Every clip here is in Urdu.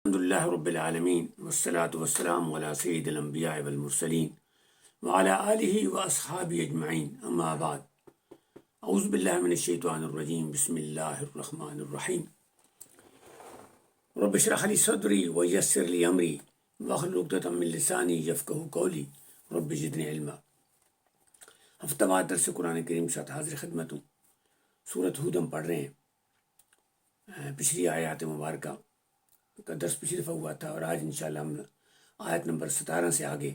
الحمد لله رب العالمين والصلاة والسلام على سيد الأنبياء والمرسلين وعلى آله وأصحابه أجمعين أما بعد أعوذ بالله من الشيطان الرجيم بسم الله الرحمن الرحيم رب اشرح لي صدري ويسر لي أمري واحلل عقدة من لساني يفقهوا قولي رب زدني علما۔ ہفتہ وار درس قرآن کریم کے ساتھ حاضر خدمت ہوں۔ سورۃ ہود ہم پڑھ رہے ہیں۔ پچھلی آیات مبارکہ کا درس پچھلی دفعہ ہوا تھا اور آج انشاءاللہ ہم آیت نمبر 17 سے آگے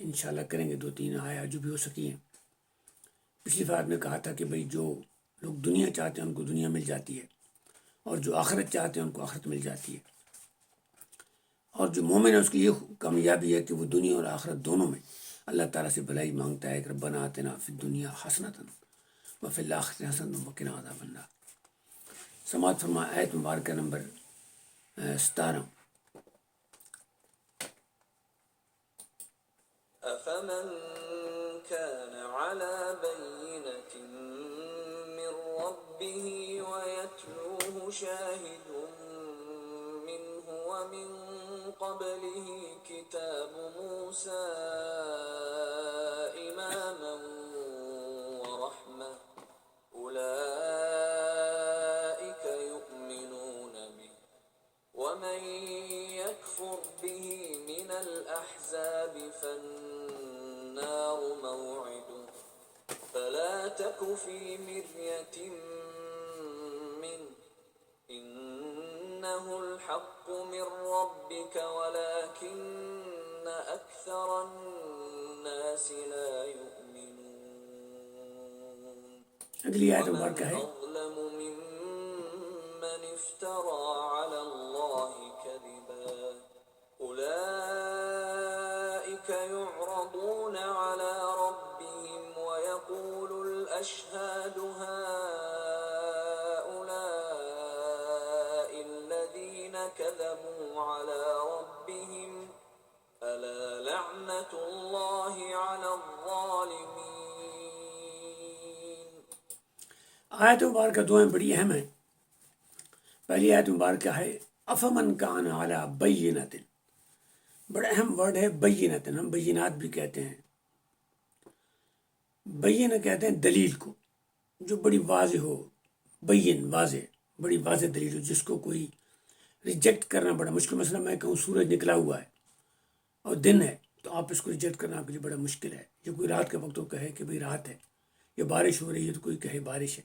انشاءاللہ کریں گے، 2-3 آیات جو بھی ہو سکی ہیں۔ پچھلی بار میں کہا تھا کہ بھئی جو لوگ دنیا چاہتے ہیں ان کو دنیا مل جاتی ہے، اور جو آخرت چاہتے ہیں ان کو آخرت مل جاتی ہے، اور جو مومن ہے اس کی یہ کامیابی ہے کہ وہ دنیا اور آخرت دونوں میں اللہ تعالیٰ سے بھلائی مانگتا ہے کہ ربنا آتنا فی الدنیا حسنۃ وفی الآخرۃ حسنۃ وقنا عذاب النار۔ سماعت فرما آیت مبارکہ نمبر 17۔ أفمن كان على بينة من ربه ويتلوه شاهد منه ومن قبله كتاب موسى إماما ورحمة أولئك يؤمنون به ومن يكفر به من الأحزاب فالنار موعده فلا تك في مرية منه إنه الحق من ربك ولكن أكثر الناس لا يؤمنون اگلی آیت مبارکہ ہے أظلم ممن افترى على الله كذبا أولئك يعرضون على ربهم ويقول الأشهاد هؤلاء الذين كذبوا على ربهم ألا لعنة الله على الظالمين۔ آیت مبارکہ دعائیں بڑی اہم ہیں۔ پہلی آیت مبارکہ ہے افمن کان علی بینۃ، بڑا اہم ورڈ ہے بینۃ، ہم بینات بھی کہتے ہیں۔ بینہ کہتے ہیں دلیل کو جو بڑی واضح ہو، بین واضح، بڑی واضح دلیل ہو جس کو کوئی ریجیکٹ کرنا بڑا مشکل۔ مثلا میں کہوں سورج نکلا ہوا ہے اور دن ہے تو آپ اس کو ریجیکٹ کرنا آپ کے لیے بڑا مشکل ہے۔ جو کوئی رات کے وقت کو کہے کہ بھئی رات ہے، یا بارش ہو رہی ہے تو کوئی کہے بارش ہے،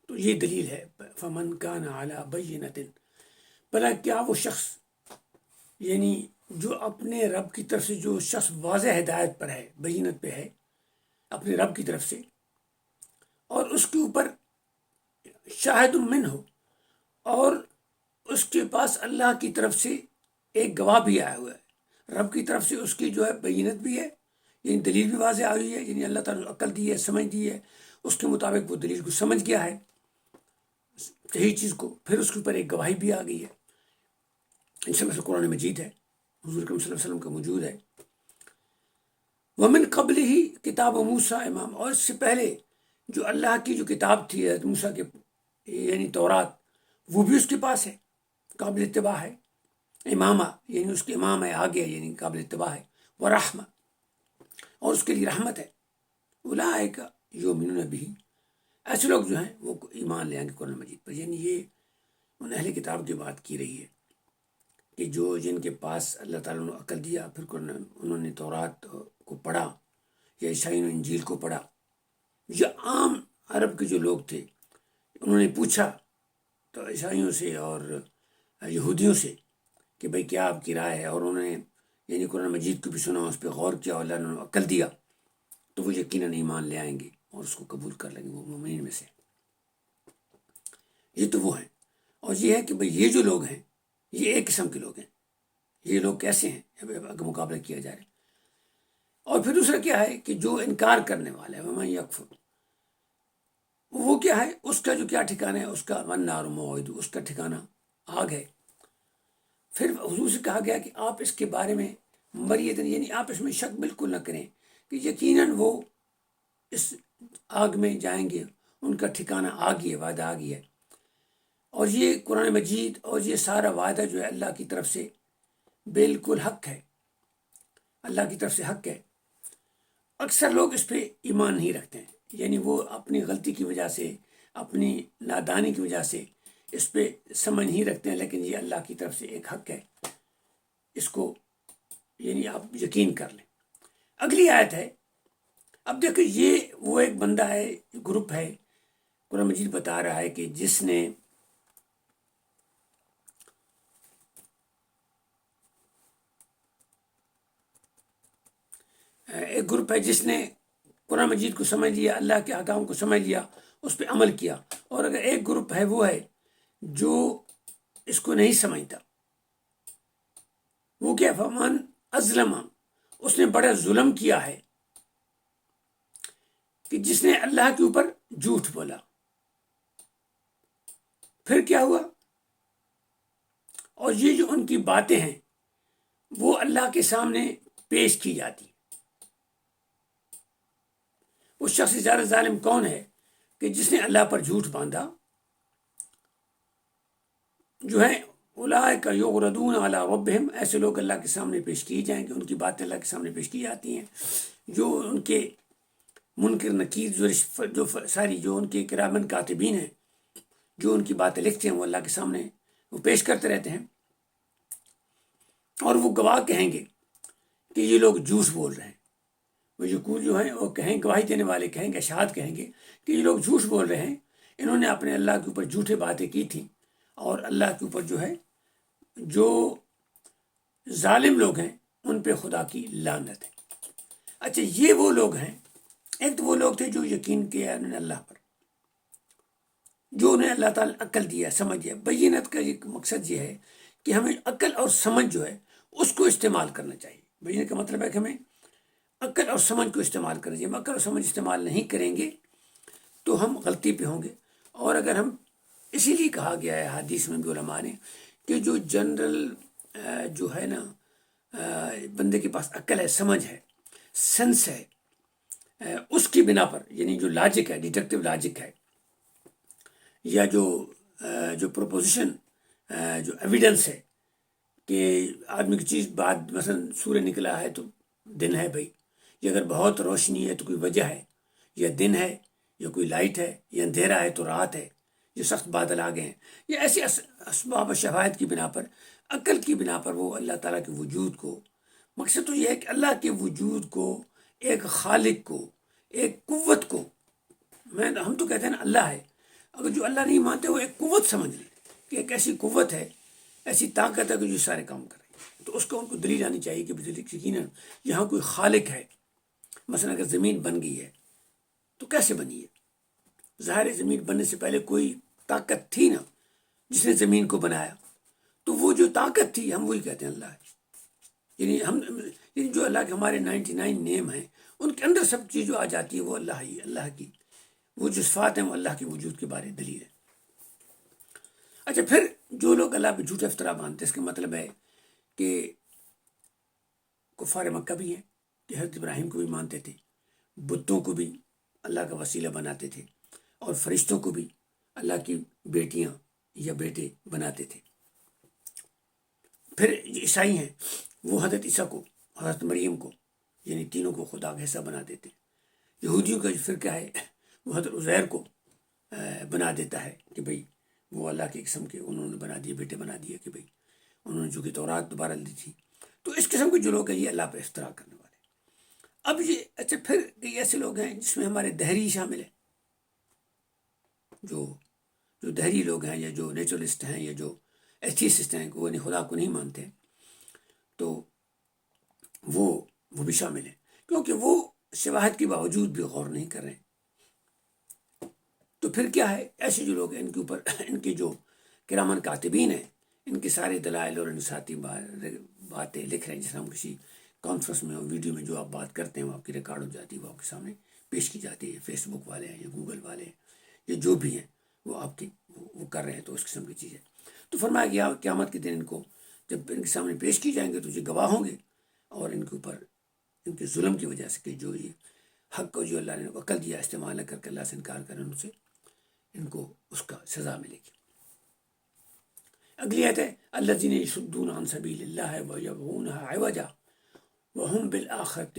تو یہ دلیل ہے۔ فمن کان علی بینۃ، بھلا کیا وہ شخص یعنی جو اپنے رب کی طرف سے جو شخص واضح ہدایت پر ہے، بینت پہ ہے اپنے رب کی طرف سے، اور اس کے اوپر شاہد من ہو، اور اس کے پاس اللہ کی طرف سے ایک گواہ بھی آیا ہوا ہے، رب کی طرف سے اس کی جو ہے بینت بھی ہے، یعنی دلیل بھی واضح آئی ہے، یعنی اللہ تعالیٰ نے عقل دی ہے، سمجھ دی ہے، اس کے مطابق وہ دلیل کو سمجھ گیا ہے صحیح چیز کو، پھر اس کے اوپر ایک گواہی بھی آ گئی ہے۔ ان سے مثلا قرآن مجید ہے، حضور کریم صلی اللہ علیہ وسلم کا موجود ہے۔ ومن قبل ہی کتاب موسیٰ امام، اور اس سے پہلے جو اللہ کی جو کتاب تھی حضرت موسیٰ کے یعنی تورات، وہ بھی اس کے پاس ہے، قابل اتباع ہے۔ امامہ یعنی اس کے امام ہے، آگے ہے، یعنی قابل اتباع ہے۔ ورحمہ، اور اس کے لیے رحمت ہے۔ اولئک یؤمنون بہ، ایسے لوگ جو ہیں وہ ایمان لے آئیں گے قرآن مجید پر۔ یعنی یہ ان اہل کتاب کی بات کی رہی ہے کہ جو جن کے پاس اللہ تعالیٰ نے عقل دیا، پھر انہوں نے تورات کو پڑھا یا عیسائیوں نے انجیل کو پڑھا، یا عام عرب کے جو لوگ تھے انہوں نے پوچھا تو عیسائیوں سے اور یہودیوں سے کہ بھئی کیا آپ کی رائے ہے، اور انہوں نے یعنی قرآن مجید کو بھی سنا، اس پہ غور کیا، اللہ نے عقل دیا، تو وہ یقیناً ایمان لے آئیں گے اور اس کو قبول کر لیں گے، وہ مومنین میں سے۔ یہ تو وہ ہیں، اور یہ ہے کہ بھئی یہ جو لوگ ہیں یہ ایک قسم کے لوگ ہیں۔ یہ لوگ کیسے ہیں اگر مقابلہ کیا جائے؟ اور پھر دوسرا کیا ہے کہ جو انکار کرنے والا ہے، ومن یکفر، وہ کیا ہے، اس کا جو کیا ٹھکانہ ہے، اس کا والنار موعد، اس کا ٹھکانہ آگ ہے۔ پھر حضور سے کہا گیا کہ آپ اس کے بارے میں مریدن، یعنی آپ اس میں شک بالکل نہ کریں کہ یقیناً وہ اس آگ میں جائیں گے، ان کا ٹھکانہ آگ ہی ہے، وعدہ آگ ہی ہے۔ اور یہ قرآن مجید اور یہ سارا وعدہ جو ہے اللہ کی طرف سے بالکل حق ہے، اللہ کی طرف سے حق ہے۔ اکثر لوگ اس پہ ایمان نہیں رکھتے ہیں، یعنی وہ اپنی غلطی کی وجہ سے، اپنی نادانی کی وجہ سے اس پہ سمجھ نہیں رکھتے ہیں، لیکن یہ اللہ کی طرف سے ایک حق ہے، اس کو یعنی آپ یقین کر لیں۔ اگلی آیت ہے، اب دیکھیں یہ وہ ایک بندہ ہے، گروپ ہے، قرآن مجید بتا رہا ہے کہ جس نے ایک گروپ ہے جس نے قرآن مجید کو سمجھ لیا، اللہ کے احکام کو سمجھ لیا، اس پہ عمل کیا۔ اور اگر ایک گروپ ہے وہ ہے جو اس کو نہیں سمجھتا، وہ کیا، فمن ازلم، اس نے بڑا ظلم کیا ہے کہ جس نے اللہ کے اوپر جھوٹ بولا۔ پھر کیا ہوا، اور یہ جو ان کی باتیں ہیں وہ اللہ کے سامنے پیش کی جاتی۔ اس شخص سے زیادہ ظالم کون ہے کہ جس نے اللہ پر جھوٹ باندھا، جو ہے اولئک یعرضون علی ربہم، ایسے لوگ اللہ کے سامنے پیش کیے جائیں گے، ان کی باتیں اللہ کے سامنے پیش کی جاتی ہیں، جو ان کے منکر نکیر جو ساری جو ان کے کرامن کاتبین ہیں، جو ان کی باتیں لکھتے ہیں، وہ اللہ کے سامنے وہ پیش کرتے رہتے ہیں، اور وہ گواہ کہیں گے کہ یہ لوگ جھوٹ بول رہے ہیں۔ وہ یقول جو ہیں وہ کہیں، گواہی دینے والے کہیں گے، شہاد کہیں گے کہ یہ لوگ جھوٹ بول رہے ہیں، انہوں نے اپنے اللہ کے اوپر جھوٹے باتیں کی تھیں، اور اللہ کے اوپر جو ہے جو ظالم لوگ ہیں ان پہ خدا کی لعنت ہے۔ اچھا، یہ وہ لوگ ہیں، ایک تو وہ لوگ تھے جو یقین کیا انہوں نے اللہ پر، جو انہیں اللہ تعالیٰ عقل دیا، سمجھ دیا۔ بینت کا ایک مقصد یہ ہے کہ ہمیں عقل اور سمجھ جو ہے اس کو استعمال کرنا چاہیے۔ بینت کا مطلب ہے کہ ہمیں عقل اور سمجھ کو استعمال کرنا چاہیے۔ ہم عقل اور سمجھ استعمال نہیں کریں گے تو ہم غلطی پہ ہوں گے۔ اور اگر ہم، اسی لیے کہا گیا ہے حدیث میں بھی علماء نے کہ جو جنرل جو ہے نا بندے کے پاس عقل ہے، سمجھ ہے، سینس ہے، اس کی بنا پر، یعنی جو لاجک ہے، ڈیڈکٹیو لاجک ہے، یا جو پروپوزیشن، جو ایویڈنس ہے کہ آدمی کی چیز بات، مثلا سورج نکلا ہے تو دن ہے بھائی، یا اگر بہت روشنی ہے تو کوئی وجہ ہے، یا دن ہے، یا کوئی لائٹ ہے، یا اندھیرا ہے تو رات ہے، یہ سخت بادل آ گئے ہیں، یا ایسی اسباب و شواہد کی بنا پر، عقل کی بنا پر وہ اللہ تعالیٰ کے وجود کو، مقصد تو یہ ہے کہ اللہ کے وجود کو، ایک خالق کو، ایک قوت کو، ہم تو کہتے ہیں نا اللہ ہے، اگر جو اللہ نہیں مانتے وہ ایک قوت سمجھ لیں کہ ایک ایسی قوت ہے، ایسی طاقت ہے کہ جو سارے کام کرے، تو اس کو ان کو دلیل آنی چاہیے کہ یقیناً یہاں کوئی خالق ہے۔ مثلا اگر زمین بن گئی ہے تو کیسے بنی ہے؟ ظاہر زمین بننے سے پہلے کوئی طاقت تھی نا جس نے زمین کو بنایا، تو وہ جو طاقت تھی ہم وہی کہتے ہیں اللہ ہے۔ یعنی جو اللہ کے ہمارے 99 نیم ہیں ان کے اندر سب چیز جو آ جاتی ہے وہ اللہ ہی، اللہ کی وہ جو صفات ہیں وہ اللہ کے وجود کے بارے دلیل ہے۔ اچھا، پھر جو لوگ اللہ پہ جھوٹا افطرا باندھتے ہیں، اس کا مطلب ہے کہ کفار مکہ بھی ہیں کہ حضرت ابراہیم کو بھی مانتے تھے، بتوں کو بھی اللہ کا وسیلہ بناتے تھے، اور فرشتوں کو بھی اللہ کی بیٹیاں یا بیٹے بناتے تھے۔ پھر جو عیسائی ہیں وہ حضرت عیسیٰ کو، حضرت مریم کو، یعنی تینوں کو خدا کا حصہ بنا دیتے۔ یہودیوں کا جو فرقہ ہے وہ حضرت عزیر کو بنا دیتا ہے کہ بھئی وہ اللہ کی قسم کے انہوں نے بنا دیے، بیٹے بنا دیے، کہ بھئی انہوں نے جو کہ تورات دوبارہ دی تھی۔ تو اس قسم کے جو لوگ ہیں یہ اللہ پہ افترا کرنے والے۔ اب یہ اچھا، پھر کئی ایسے لوگ ہیں جس میں ہمارے دہری شامل ہیں، جو دہری لوگ ہیں، یا جو نیچرلسٹ ہیں، یا جو ایتھیسٹ ہیں کہ وہ خدا کو نہیں مانتے، تو وہ بھی شامل ہیں، کیونکہ وہ شواہد کے باوجود بھی غور نہیں کر رہے ہیں۔ تو پھر کیا ہے، ایسے جو لوگ ہیں ان کے اوپر ان کے جو کرامن کاتبین ہیں، ان کے سارے دلائل اور انصاتی باتیں لکھ رہے ہیں، جیسے ہم کسی کانفرنس میں اور ویڈیو میں جو آپ بات کرتے ہیں وہ آپ کی ریکارڈ ہو جاتی ہے، وہ آپ کے سامنے پیش کی جاتی ہے۔ فیس بک والے ہیں یا گوگل والے ہیں یا جو بھی ہیں وہ آپ کی وہ کر رہے ہیں، تو اس قسم کی چیز ہے۔ تو فرمایا گیا قیامت کے دن ان کو جب ان کے سامنے پیش کی جائیں گے تو یہ گواہ ہوں گے، اور ان کے اوپر ان کے ظلم کی وجہ سے کہ جو یہ حق کو جو اللہ نے عقل دیا استعمال نہ کر کے اللہ سے انکار کریں، ان سے ان کو اس کا سزا ملے گی۔ اگلی آیت ہے الذین یصدون عن سبیل اللہ ویبغونها عوجا وهم بالآخرۃ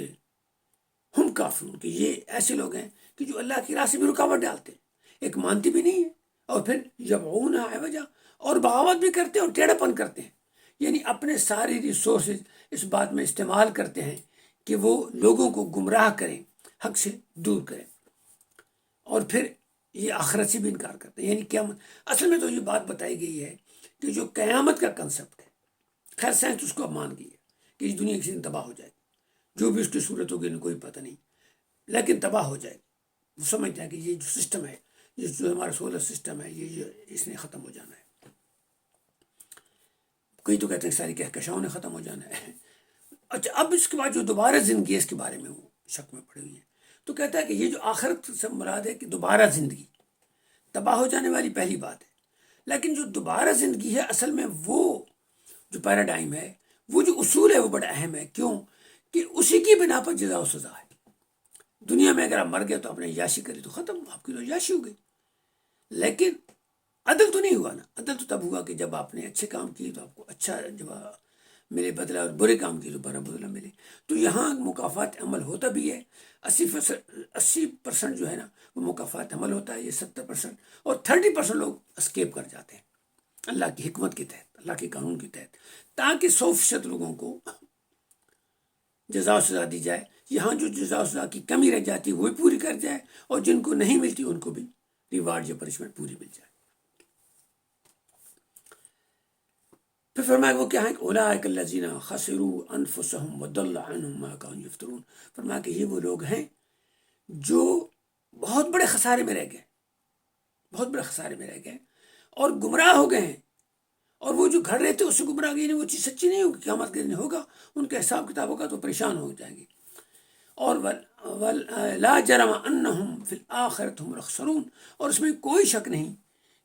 ہم کافرون، کہ یہ ایسے لوگ ہیں کہ جو اللہ کی راہ سے بھی رکاوٹ ڈالتے ہیں، ایک مانتے بھی نہیں ہے، اور پھر یبغونها عوجا، اور بغاوت بھی کرتے ہیں اور ٹیڑھا پن کرتے ہیں، یعنی اپنے ساری ریسورسز اس بات میں استعمال کرتے ہیں کہ وہ لوگوں کو گمراہ کریں، حق سے دور کریں، اور پھر یہ آخرت سے بھی انکار کرتے ہیں، یعنی قیامت۔ اصل میں تو یہ بات بتائی گئی ہے کہ جو قیامت کا کنسپٹ ہے، خیر سائنس اس کو اب مان گئی ہے کہ اس دنیا کسی دن تباہ ہو جائے گی، جو بھی اس کی صورت ہوگی انہیں کوئی پتہ نہیں، لیکن تباہ ہو جائے گی۔ وہ سمجھتے ہیں کہ یہ جو سسٹم ہے، یہ جو ہمارا سولر سسٹم ہے، یہ اس نے ختم ہو جانا ہے۔ کئی تو کہتے ہیں ساری کہکشاؤں نے ختم ہو جانا ہے۔ اچھا، اب اس کے بعد جو دوبارہ زندگی ہے، اس کے بارے میں وہ شک میں پڑے ہوئی ہے، تو کہتا ہے کہ یہ جو آخرت سے مراد ہے کہ دوبارہ زندگی، تباہ ہو جانے والی پہلی بات ہے، لیکن جو دوبارہ زندگی ہے اصل میں وہ جو پیراڈائم ہے، وہ جو اصول ہے وہ بڑا اہم ہے۔ کیوں؟ کہ اسی کی بنا پر جزا و سزا ہے۔ دنیا میں اگر آپ مر گئے تو آپ نے عیاشی کری تو ختم، آپ کی تو عیاشی ہو گئی، لیکن عدل تو نہیں ہوا نا۔ عدل تو تب ہوا کہ جب آپ نے اچھے کام کیے تو آپ کو اچھا جواب ملے بدلہ، اور برے کام کیے تو برا بدلہ ملے۔ تو یہاں مکافات عمل ہوتا بھی ہے، 80% جو ہے نا وہ مکافات عمل ہوتا ہے، یہ 70%، اور 30% لوگ اسکیپ کر جاتے ہیں اللہ کی حکمت کے تحت، اللہ کے قانون کے تحت، تاکہ 100% لوگوں کو جزا و سزا دی جائے۔ یہاں جو جزا و سزا کی کمی رہ جاتی ہے وہ پوری کر جائے، اور جن کو نہیں ملتی ان کو بھی ریوارڈ یا پنشمنٹ پوری مل جائے۔ پھر فرمایا وہ کیا ہے کہ اولئک الذین خسروا انفسهم وضل عنهم ما كانوا یفترون۔ فرمایا کہ یہ وہ لوگ ہیں جو بہت بڑے خسارے میں رہ گئے، بہت بڑے خسارے میں رہ گئے اور گمراہ ہو گئے ہیں، اور وہ جو گھڑ رہے تھے اس سے گمراہ گئے، وہ چیز سچی نہیں ہوگی، قیامت کے دن ہوگا، ان کے حساب کتاب ہوگا تو پریشان ہو جائیں گے۔ اور لا جرم انہم فی الآخرۃ هم الاخسرون، اور اس میں کوئی شک نہیں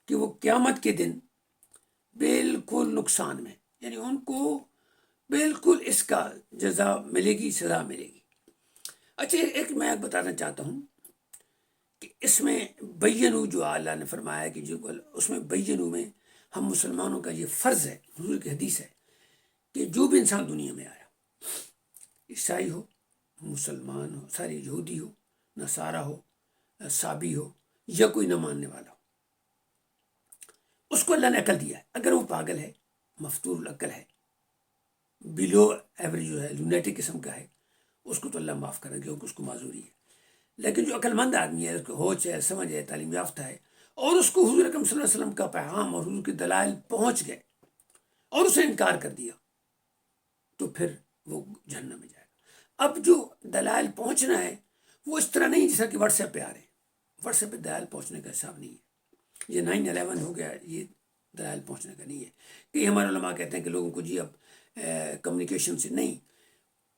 کہ وہ قیامت کے دن بالکل نقصان میں، یعنی ان کو بالکل اس کا جزا ملے گی، سزا ملے گی۔ اچھا، ایک میں بتانا چاہتا ہوں کہ اس میں بینو جو اللہ نے فرمایا کہ جو اس میں بینو میں ہم مسلمانوں کا یہ فرض ہے، حضور کی حدیث ہے کہ جو بھی انسان دنیا میں آیا، عیسائی ہو، مسلمان ہو، ساری یہودی ہو، نصارہ ہو، صابی ہو، یا کوئی نہ ماننے والا ہو، اس کو اللہ نے عقل دیا ہے۔ اگر وہ پاگل ہے، مفتور العقل ہے، بلو ایوریج جو ہے، لونیٹک قسم کا ہے، اس کو تو اللہ معاف کرے گا کیونکہ اس کو معذوری ہے۔ لیکن جو عقل مند آدمی ہے، اس کو ہوش ہے، سمجھ ہے، تعلیم یافتہ ہے، اور اس کو حضور اکرم صلی اللہ علیہ وسلم کا پیغام اور حضور کے دلائل پہنچ گئے اور اسے انکار کر دیا، تو پھر وہ جہنم میں جائے گا۔ اب جو دلائل پہنچنا ہے وہ اس طرح نہیں جیسا کہ واٹس ایپ پہ آ رہے ہیں، واٹس ایپ پہ دلائل پہنچنے کا حساب نہیں ہے، یہ 9/11 ہو گیا، یہ دلائل پہنچنے کا نہیں ہے۔ کہ ہمارے علماء کہتے ہیں کہ لوگوں کو جی اب کمیونیکیشن سے نہیں،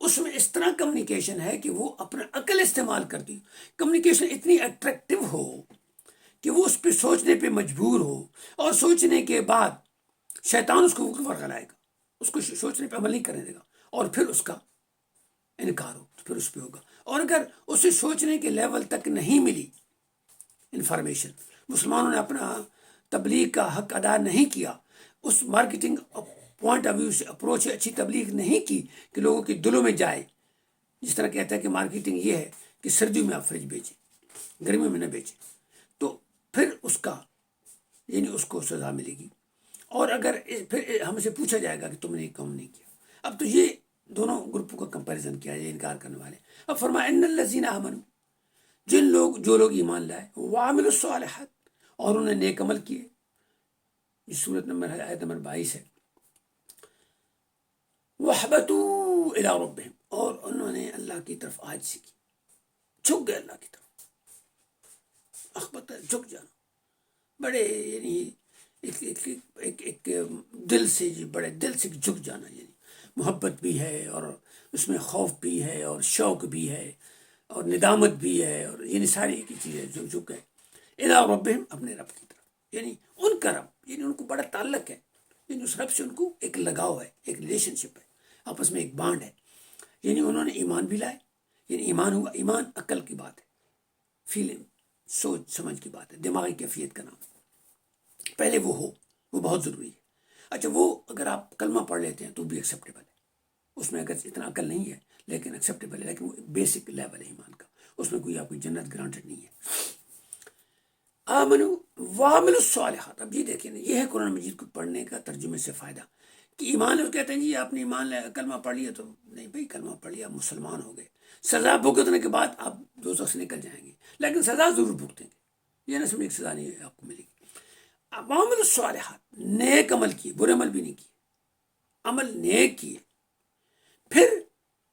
اس میں اس طرح کمیونیکیشن ہے کہ وہ اپنا عقل استعمال کرتی، کمیونیکیشن اتنی اٹریکٹیو ہو کہ وہ اس پہ سوچنے پہ مجبور ہو، اور سوچنے کے بعد شیطان اس کو ورغلائے گا، اس کو سوچنے پہ عمل نہیں کرنے دے گا، اور پھر اس کا انکار ہو تو پھر اس پہ ہوگا۔ اور اگر اسے سوچنے کے لیول تک نہیں ملی انفارمیشن، مسلمانوں نے اپنا تبلیغ کا حق ادا نہیں کیا، اس مارکیٹنگ پوائنٹ آف ویو سے اپروچ سے اچھی تبلیغ نہیں کی کہ لوگوں کے دلوں میں جائے، جس طرح کہتا ہے کہ مارکیٹنگ یہ ہے کہ سردیوں میں آپ فریج بیچیں، گرمیوں میں نہ بیچیں، تو پھر اس کا یعنی اس کو سزا ملے گی۔ اور اگر پھر ہم سے پوچھا جائے گا کہ تم نے یہ کام نہیں کیا، اب تو یہ دونوں گروپوں کا کمپیریزن کیا، یہ انکار کرنے والے۔ اب فرمایا ان الذین آمنوا، جو لوگ ایمان لائے، وعملوا الصالحات، اور انہوں نے نیک عمل کیے، یہ سورت نمبر ہے، آیت نمبر 22 ہے، وَأَخْبَتُوا إِلَىٰ رَبِّهِمْ، اور انہوں نے اللہ کی طرف عاجزی کی، جھک گئے اللہ کی طرف۔ اخبت جھک جانا، بڑے یعنی ایک دل سے، بڑے دل سے جھک جانا، یعنی محبت بھی ہے، اور اس میں خوف بھی ہے، اور شوق بھی ہے، اور ندامت بھی ہے، اور یعنی ساری کی چیزیں جو جھک گئے إِلَىٰ رَبِّهِمْ، اپنے رب کی طرف، یعنی ان کا رب، یعنی ان کو بڑا تعلق ہے، یعنی اس رب سے ان کو ایک لگاؤ ہے، ایک ریلیشن شپ ہے، آپس میں ایک بانڈ ہے۔ یعنی انہوں نے ایمان بھی لائے، یعنی ایمان ہوا، ایمان عقل کی بات ہے، فیلنگ، سوچ سمجھ کی بات ہے، دماغی کیفیت کا نام ہے، پہلے وہ ہو، وہ بہت ضروری ہے۔ اچھا وہ اگر آپ کلمہ پڑھ لیتے ہیں تو بھی ایکسیپٹیبل ہے، اس میں اگر اتنا عقل نہیں ہے لیکن ایکسیپٹیبل ہے، لیکن وہ بیسک لیول ہے ایمان کا، اس میں کوئی آپ کی جنت گرانٹڈ نہیں ہے۔ آمنو وعملوا الصالحات، اب یہ دیکھیں نا، یہ ہے قرآن مجید کو پڑھنے کا ترجمے سے فائدہ کہ ایمان ہے، کہتے ہیں جی آپ نے ایمان کلمہ پڑھ لیا تو نہیں بھائی، کلمہ پڑھ لیا آپ مسلمان ہو گئے، سزا بھگتنے کے بعد آپ دوزخ سے نکل جائیں گے، لیکن سزا ضرور بھگتیں گے، یہ نہ سمجھے کہ سزا نہیں آپ کو ملے گی۔ وعملوا الصالحات، نیک عمل کیے، برے عمل بھی نہیں کیے، عمل نیک کیے، پھر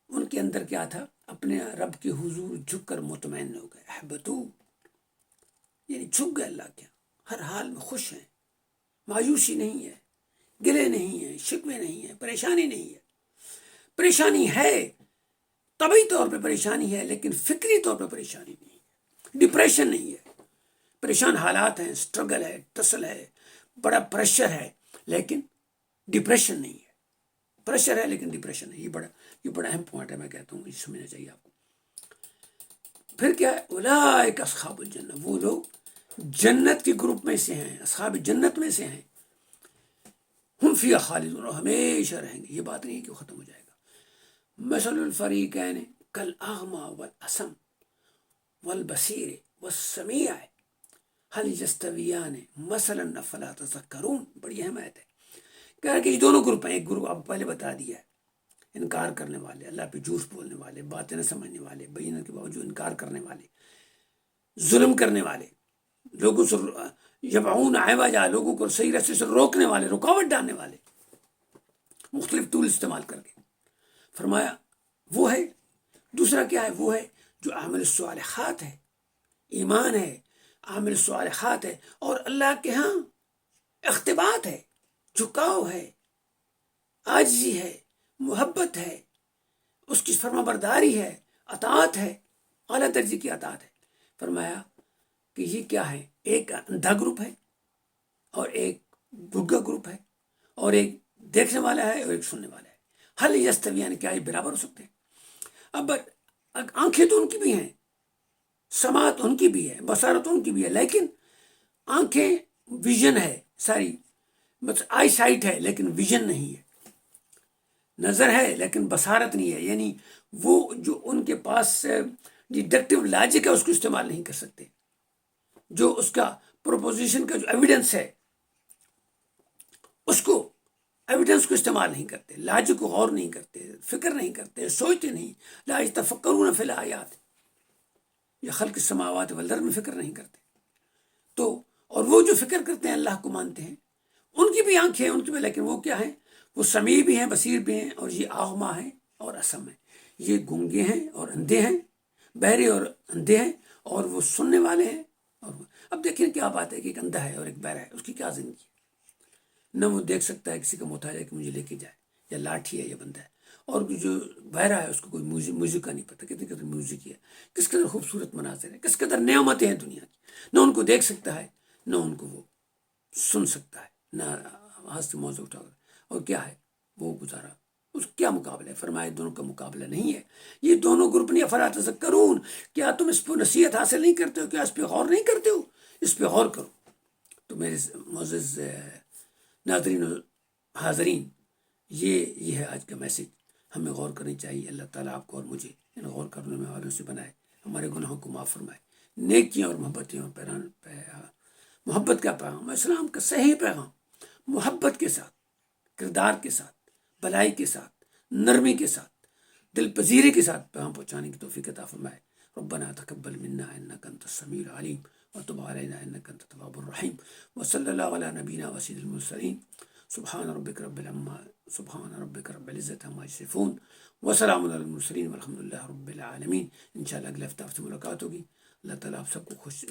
ان کے اندر کیا تھا، اپنے رب کے حضور جھک کر مطمئن ہو گئے، احبتو یعنی جھک گئے اللہ کے ہر حال میں خوش ہیں، مایوسی نہیں ہے، گلے نہیں ہے، شکوے نہیں ہے، پریشانی نہیں ہے۔ پریشانی ہے، طبعی طور پہ پریشانی ہے، لیکن فکری طور پہ پریشانی نہیں ہے، ڈپریشن نہیں ہے۔ پریشان حالات ہیں، سٹرگل ہے، ٹسل ہے، بڑا پریشر ہے، لیکن ڈپریشن نہیں ہے۔ پریشر ہے لیکن ڈپریشن نہیں، یہ بڑا اہم پوائنٹ ہے، میں کہتا ہوں یہ سمجھنا چاہیے آپ کو۔ پھر کیا ہے، اولئک اصحاب الجنہ، وہ لوگ جنت کے گروپ میں سے ہیں، اصحاب جنت میں سے ہیں، ہم فیہا خالدون، ہمیشہ رہیں گے، یہ بات نہیں ہے کہ ختم ہو جائے گا۔ مثل الفریقین کالاعمی والاصم والبصیر والسمیع هل یستویان مثلا افلا تذکرون، بڑی اہم آیت ہے۔ کہہ رہا کہ یہ دونوں گروپ ہیں، ایک گروپ آپ پہلے بتا دیا ہے، انکار کرنے والے، اللہ پہ جھوٹ بولنے والے، باتیں نہ سمجھنے والے، بینہ کے باوجود انکار کرنے والے، ظلم کرنے والے، لوگوں سے یبعون عوجا، لوگوں کو صحیح راستے سے روکنے والے، رکاوٹ ڈالنے والے، مختلف ٹول استعمال کر کے۔ فرمایا وہ ہے، دوسرا کیا ہے، وہ ہے جو عامل الصالحات ہے، ایمان ہے، عامل الصالحات ہے، اور اللہ کے ہاں اختبات ہے، جھکاؤ ہے، عاجزی ہے، محبت ہے، اس کی فرما برداری ہے، اطاعت ہے، اعلیٰ درجے کی اطاعت ہے۔ فرمایا کہ یہ کیا ہے، ایک اندھا گروپ ہے، اور ایک گگا گروپ ہے، اور ایک دیکھنے والا ہے اور ایک سننے والا ہے۔ حل یستویان، کیا یہ برابر ہو سکتے ہیں؟ اب آنکھیں تو ان کی بھی ہیں، سماعت ان کی بھی ہے، بصارت ان کی بھی ہے، لیکن آنکھیں ویژن ہے ساری، بس آئی سائٹ ہے لیکن ویژن نہیں ہے، نظر ہے لیکن بصارت نہیں ہے، یعنی وہ جو ان کے پاس ڈیڈکٹیو لاجک ہے اس کو استعمال نہیں کر سکتے، جو اس کا پروپوزیشن کا جو ایویڈنس ہے اس کو، ایویڈنس کو استعمال نہیں کرتے، لاجک کو غور نہیں کرتے، فکر نہیں کرتے، سوچتے نہیں، لا یتفکرون فی الآیات، یا خلق السماوات والارض میں فکر نہیں کرتے۔ تو اور وہ جو فکر کرتے ہیں اللہ کو مانتے ہیں، ان کی بھی آنکھیں ہیں، ان کی بھی، لیکن وہ کیا ہیں، وہ سمیع بھی ہیں، بصیر بھی ہیں، اور یہ اعمی ہیں اور اصم ہیں، یہ گونگے ہیں اور اندھے ہیں، بہرے اور اندھے ہیں، اور وہ سننے والے ہیں۔ اور اب دیکھیں کیا بات ہے کہ ایک اندھا ہے اور ایک بہرا ہے، اس کی کیا زندگی ہے، نہ وہ دیکھ سکتا ہے کسی کا محتاج ہے کہ مجھے لے کے جائے، یا لاٹھی ہے یا بندہ ہے، اور جو بہرا ہے اس کو کوئی میوزک کا نہیں پتہ، کتنی قدر میوزک ہے، کس قدر خوبصورت مناظر ہے، کس قدر نعمتیں ہیں دنیا کی، نہ ان کو دیکھ سکتا ہے نہ ان کو وہ سن سکتا ہے، نہ ہاتھ سے موضوع اٹھا کر، اور کیا ہے وہ گزارا، اس کیا مقابلہ ہے؟ فرمائے دونوں کا مقابلہ نہیں ہے، یہ دونوں گروپ نہیں، افلا تذکرون، کیا تم اس پہ نصیحت حاصل نہیں کرتے ہو، کیا اس پہ غور نہیں کرتے ہو؟ اس پہ غور کرو۔ تو میرے معزز ناظرین و حاضرین، یہ ہے آج کا میسج، ہمیں غور کرنی چاہیے۔ اللہ تعالیٰ آپ کو اور مجھے ان غور کرنے میں والوں سے بنائے، ہمارے گناہوں کو معاف فرمائے، نیکیاں اور محبتیں اور محبت کا پیغام، اسلام کا صحیح پیغام، محبت کے ساتھ، کردار کے ساتھ، بلائی کے ساتھ، نرمی کے ساتھ، دل پذیری کے ساتھ پیغام پہنچانے کی توفیق عطا فرمائے۔ ربنا تقبل منا انك انت السميع العليم وتب علينا انك انت التواب الرحيم وصلى الله على نبينا وسيد المرسلين سبحان ربك رب العزة عما يصفون وسلام على المرسلين والحمد لله رب العالمين۔ انشاءاللہ اگلے ہفتہ آپ سے ملاقات ہوگی۔ اللہ تعالیٰ آپ سب کو خوش